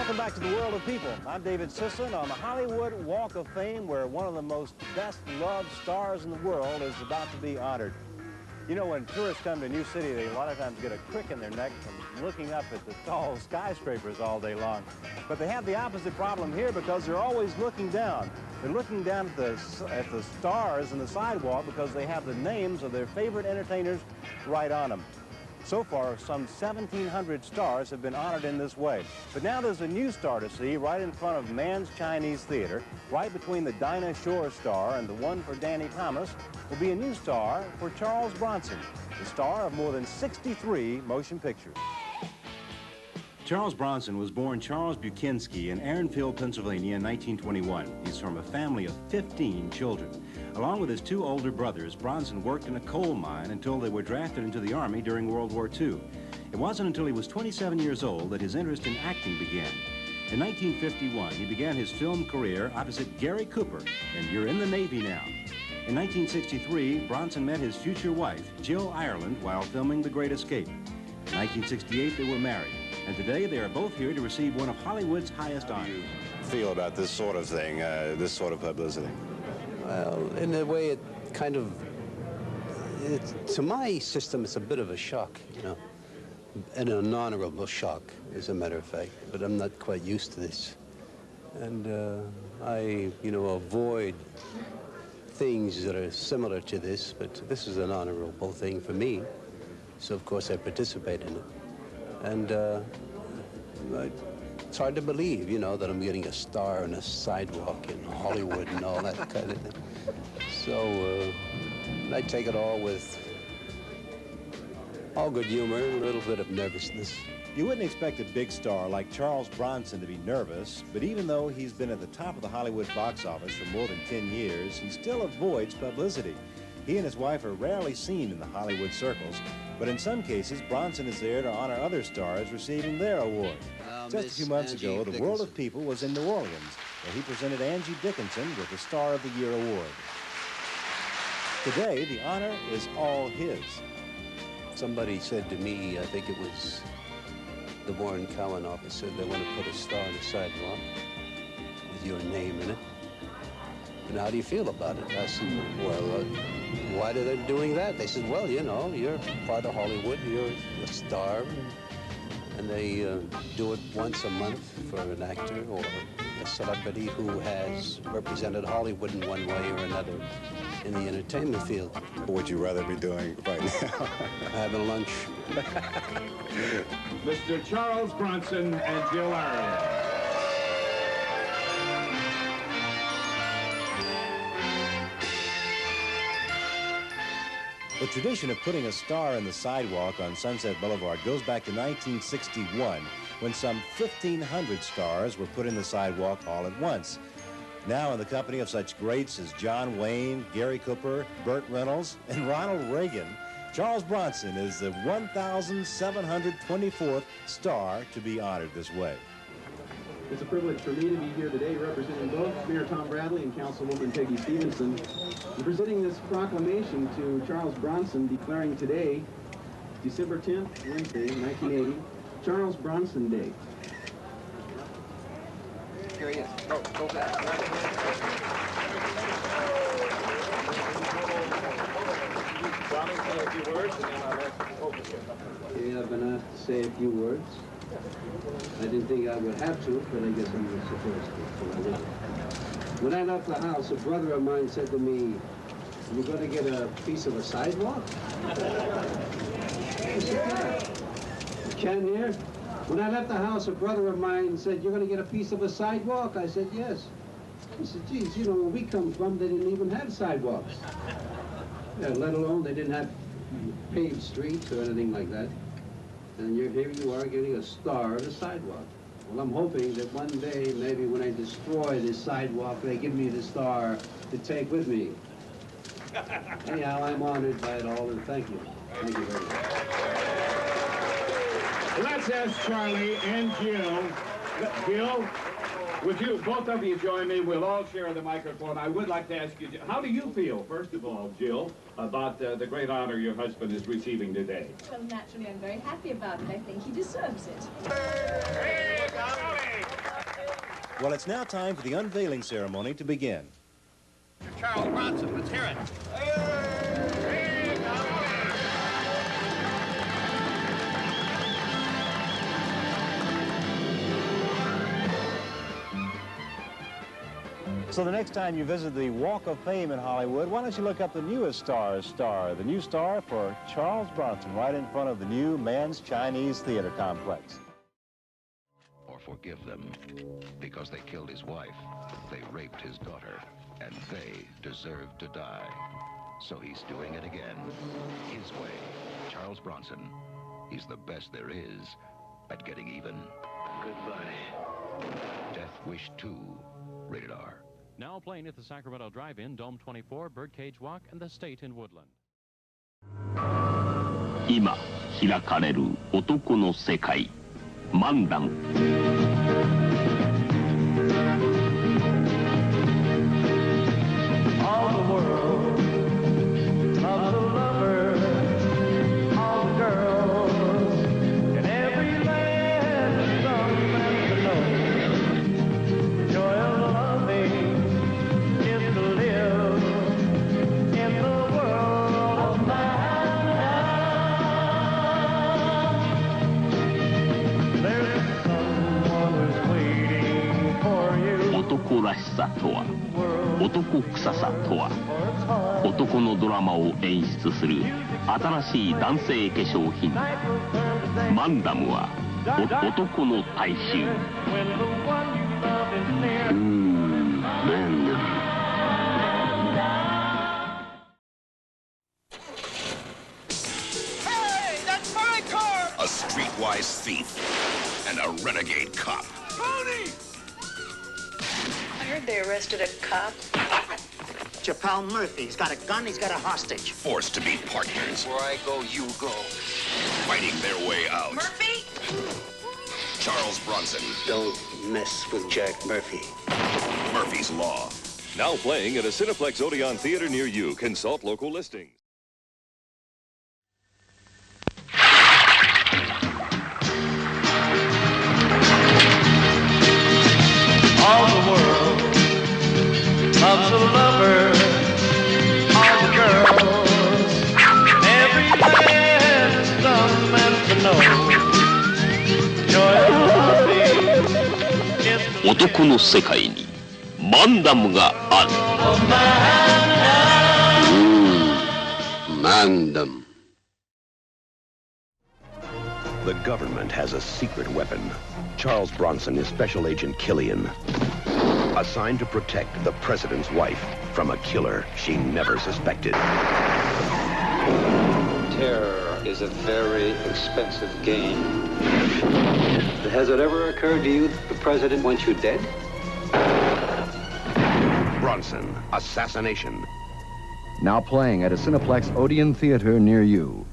Welcome back to the World of People. I'm David Sisson on the Hollywood Walk of Fame, where one of the most best-loved stars in the world is about to be honored. You know, when tourists come to a new city, they a lot of times get a crick in their neck from looking up at the tall skyscrapers all day long. But they have the opposite problem here because they're always looking down. They're looking down at the stars in the sidewalk because they have the names of their favorite entertainers right on them. So far, some 1,700 stars have been honored in this way. But now there's a new star to see right in front of Mann's Chinese Theater, right between the Dinah Shore star and the one for Danny Thomas, will be a new star for Charles Bronson, the star of more than 63 motion pictures. Charles Bronson was born Charles Bukinski in Aaronfield, Pennsylvania in 1921. He's from a family of 15 children. Along with his two older brothers, Bronson worked in a coal mine until they were drafted into the Army during World War II. It wasn't until he was 27 years old that his interest in acting began. In 1951, he began his film career opposite Gary Cooper in You're in the Navy Now. In 1963, Bronson met his future wife, Jill Ireland, while filming The Great Escape. In 1968, they were married. And today, they are both here to receive one of Hollywood's highest honors. How do you feel about this sort of thing, this sort of publicity? Well, in a way, it kind of, to my system, it's a bit of a shock, you know, and an honorable shock, as a matter of fact. But I'm not quite used to this. And I, you know, avoid things that are similar to this, but this is an honorable thing for me. So, of course, I participate in it. And it's hard to believe, you know, that I'm getting a star on a sidewalk in Hollywood and all that kind of thing. So I take it all with all good humor, a little bit of nervousness. You wouldn't expect a big star like Charles Bronson to be nervous, but even though he's been at the top of the Hollywood box office for more than 10 years, he still avoids publicity. He and his wife are rarely seen in the Hollywood circles, but in some cases, Bronson is there to honor other stars receiving their award. Just a few months ago, the World of People was in New Orleans, where he presented Angie Dickinson with the Star of the Year award. Today, the honor is all his. Somebody said to me, I think it was the Warren Cowan office, said they want to put a star on the sidewalk with your name in it. And how do you feel about it? I said, well, why are they doing that? They said, well, you know, you're part of Hollywood, you're a star. And they do it once a month for an actor or a celebrity who has represented Hollywood in one way or another in the entertainment field. What would you rather be doing right now? Having lunch. Mr. Charles Bronson and Jill Ireland. The tradition of putting a star in the sidewalk on Sunset Boulevard goes back to 1961, when some 1,500 stars were put in the sidewalk all at once. Now, in the company of such greats as John Wayne, Gary Cooper, Burt Reynolds, and Ronald Reagan, Charles Bronson is the 1,724th star to be honored this way. It's a privilege for me to be here today representing both Mayor Tom Bradley and Councilwoman Peggy Stevenson and presenting this proclamation to Charles Bronson declaring today, December 10th, Wednesday, 1980, Charles Bronson Day. Here he is. Go fast. Tommy, say a few words, and then I'll let you focus it. Yeah, I've been asked to say a few words. I didn't think I would have to, but I guess I'm supposed to, so I will. When I left the house, a brother of mine said to me, "You're going to get a piece of a sidewalk?" I said, "Yeah." Ken here? When I left the house, a brother of mine said, "You're going to get a piece of a sidewalk?" I said, "Yes." He said, "Geez, you know, where we come from, they didn't even have sidewalks. Yeah, let alone they didn't have paved streets or anything like that. And here you are getting a star on the sidewalk." Well, I'm hoping that one day, maybe when I destroy this sidewalk, they give me the star to take with me. Anyhow, I'm honored by it all, and thank you. Thank you very much. Let's ask Charlie and Jill. Jill, would you, both of you join me? We'll all share the microphone. I would like to ask you, how do you feel, first of all, Jill, about the great honor your husband is receiving today? Well, naturally, I'm very happy about it. I think he deserves it. Hey, Charlie! Well, it's now time for the unveiling ceremony to begin. Charles Bronson, let's hear it. So the next time you visit the Walk of Fame in Hollywood, why don't you look up the newest star's star, the new star for Charles Bronson, right in front of the new Man's Chinese Theater Complex. Or forgive them, because they killed his wife, they raped his daughter, and they deserve to die. So he's doing it again, his way. Charles Bronson, he's the best there is at getting even. Goodbye. Death Wish 2, rated R. Now playing at the Sacramento Drive-In, Dome 24, Birdcage Walk, and the State in Woodland. 今開かれる男の世界、漫談。All the world loves a lover, all the girls in every land, some man to know. Joy of loving is to live in the world of man. There's someone who's waiting for you. 男らしさとは、男臭さとは、男のドラマを演出する新しい男性化粧品。マンダムは男の大衆。マンダム。Hey, that's my car! A streetwise thief and a renegade cop. Tony! I heard they arrested a cop. Chappelle Murphy. He's got a gun, he's got a hostage. Forced to be partners. Where I go, you go. Fighting their way out. Murphy? Charles Bronson. Don't mess with Jack Murphy. Murphy's Law. Now playing at a Cineplex Odeon theater near you. Consult local listings. All the world loves a lover, all the girls, every man, some man to know. Joy of loving is to 男の世界にマンダムがある。マンダム。The government has a secret weapon. Charles Bronson is Special Agent Killian, assigned to protect the president's wife from a killer she never suspected. Terror is a very expensive game. Has it ever occurred to you that the president wants you dead? Bronson, Assassination. Now playing at a Cineplex Odeon theater near you.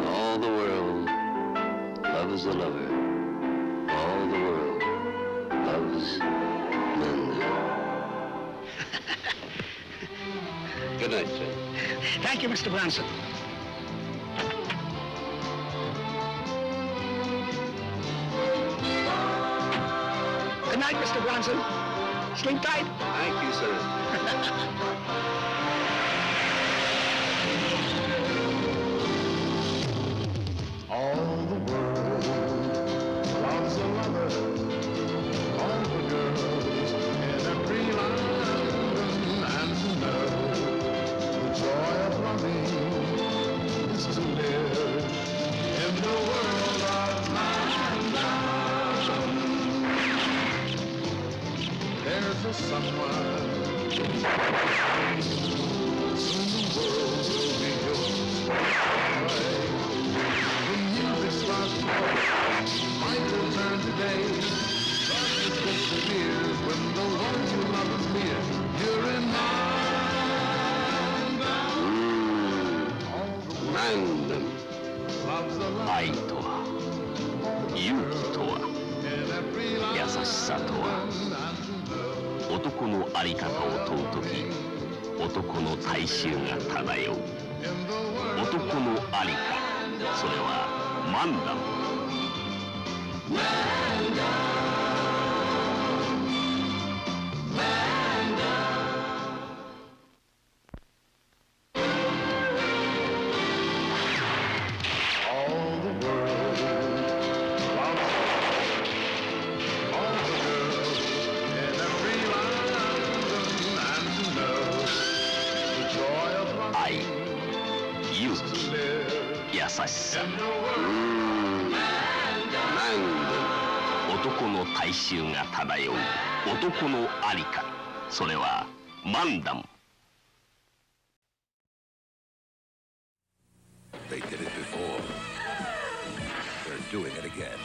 All the world loves a lover. All the world loves Linda. Good night, sir. Thank you, Mr. Bronson. Good night, Mr. Bronson. Sleep tight. Thank you, sir. all the world loves a lover, all the girls in every land and to know the joy of loving is to live in the world of man. There's a someone soon the world will be yours. Might return today. Darkness disappears when the one you love is near. You're in Random. 愛とは、勇気とは、優しさとは、男の在り方を問うとき、男の大衆が漂う。男の在りか、それはマンダム。優しさ。男の大衆が漂う男の在りか、それはマンダム。They did it before. They're doing it again.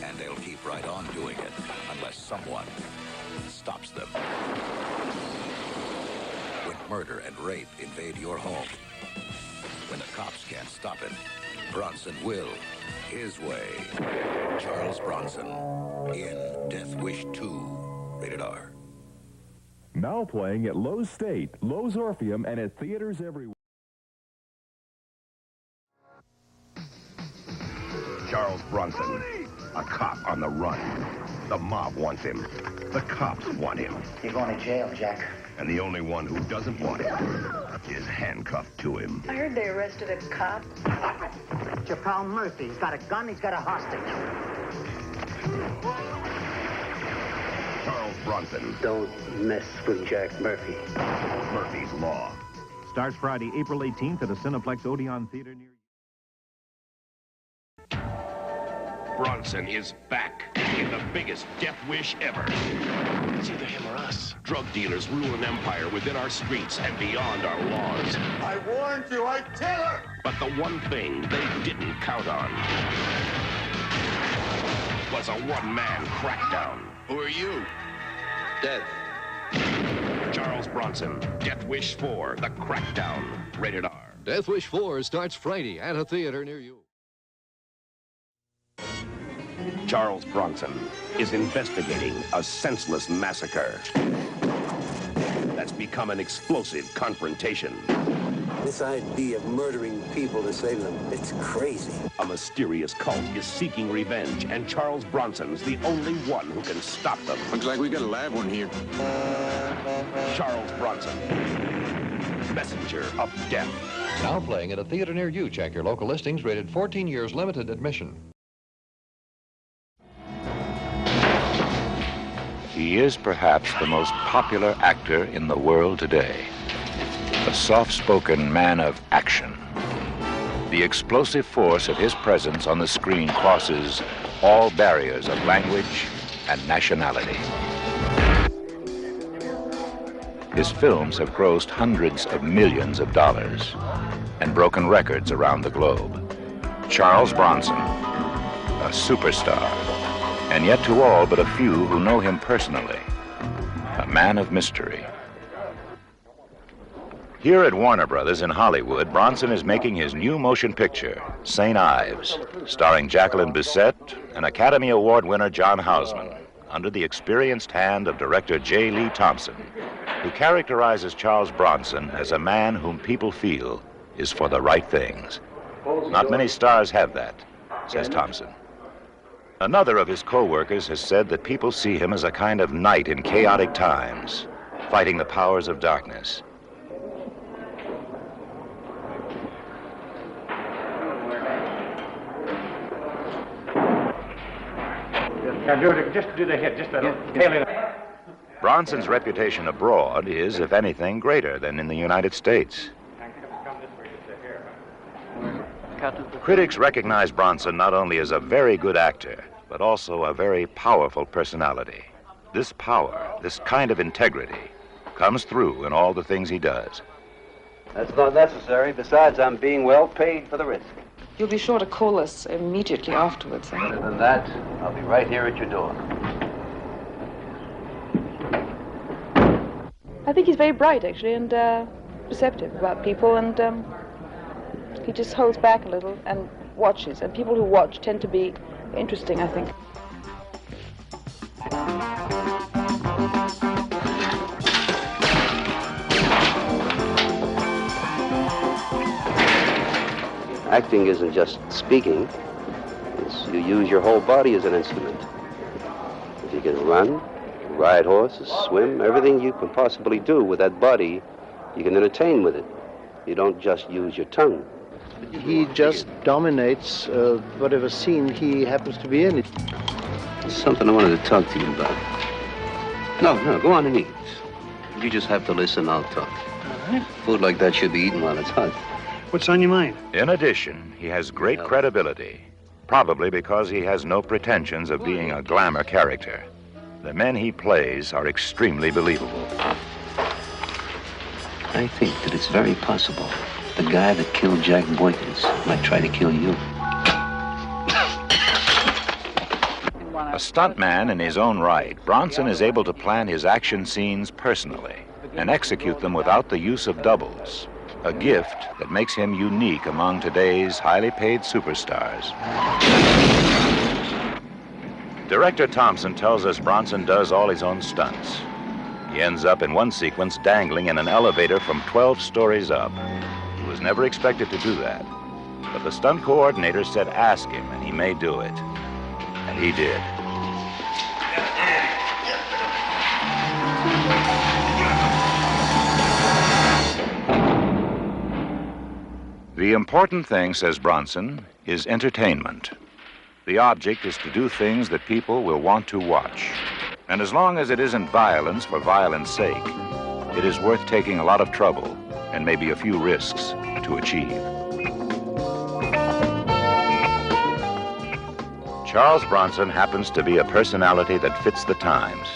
And they'll keep right on doing it unless someone stops them. When murder and rape invade your home, when the cops can't stop it, Bronson will, his way. Charles Bronson in Death Wish 2, rated R. Now playing at Lowe's State, Lowe's Orpheum, and at theaters everywhere. Charles Bronson, a cop on the run. The mob wants him. The cops want him. You're going to jail, Jack. And the only one who doesn't want him is handcuffed to him. I heard they arrested a cop. It's your pal Murphy. He's got a gun, he's got a hostage. Charles Bronson. Don't mess with Jack Murphy. Murphy's Law. Starts Friday, April 18th at a Cineplex Odeon Theater near you. Bronson is back in the biggest death wish ever. It's either him or us. Drug dealers rule an empire within our streets and beyond our laws. I warned you, I'd kill her! But the one thing they didn't count on was a one-man crackdown. Who are you? Dead. Charles Bronson, Death Wish 4, The Crackdown, rated R. Death Wish 4 starts Friday at a theater near you. Charles Bronson is investigating a senseless massacre that's become an explosive confrontation. This idea of murdering people to save them, it's crazy. A mysterious cult is seeking revenge, and Charles Bronson's the only one who can stop them. Looks like we got a live one here. Charles Bronson, messenger of death. Now playing at a theater near you. Check your local listings. Rated 14 years, limited admission. He is perhaps the most popular actor in the world today. A soft-spoken man of action. The explosive force of his presence on the screen crosses all barriers of language and nationality. His films have grossed hundreds of millions of dollars and broken records around the globe. Charles Bronson, a superstar, and yet to all but a few who know him personally, a man of mystery. Here at Warner Brothers in Hollywood, Bronson is making his new motion picture, St. Ives, starring Jacqueline Bisset and Academy Award winner John Houseman, under the experienced hand of director J. Lee Thompson, who characterizes Charles Bronson as a man whom people feel is for the right things. Not many stars have that, says Thompson. Another of his co-workers has said that people see him as a kind of knight in chaotic times, fighting the powers of darkness. Just do the hit, just a tail in. Bronson's reputation abroad is, if anything, greater than in the United States. Critics recognize Bronson not only as a very good actor, but also a very powerful personality. This power, this kind of integrity, comes through in all the things he does. That's not necessary. Besides, I'm being well paid for the risk. You'll be sure to call us immediately afterwards, eh? Other than that, I'll be right here at your door. I think he's very bright, actually, and receptive about people, and he just holds back a little, and watches, and people who watch tend to be interesting, I think. Acting isn't just speaking. You use your whole body as an instrument. If you can run, ride horses, swim, everything you can possibly do with that body, you can entertain with it. You don't just use your tongue. He just dominates whatever scene he happens to be in. There's something I wanted to talk to you about. No, go on and eat. You just have to listen, I'll talk. All right. Food like that should be eaten while it's hot. What's on your mind? In addition, he has great credibility, probably because he has no pretensions of being a glamour character. The men he plays are extremely believable. I think that it's very possible the guy that killed Jack Boykins might try to kill you. A stuntman in his own right, Bronson is able to plan his action scenes personally and execute them without the use of doubles, a gift that makes him unique among today's highly paid superstars. Director Thompson tells us Bronson does all his own stunts. He ends up in one sequence dangling in an elevator from 12 stories up. He was never expected to do that, but the stunt coordinator said ask him and he may do it. And he did. The important thing, says Bronson, is entertainment. The object is to do things that people will want to watch. And as long as it isn't violence for violence sake, it is worth taking a lot of trouble and maybe a few risks to achieve. Charles Bronson happens to be a personality that fits the times.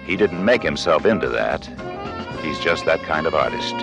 He didn't make himself into that. He's just that kind of artist.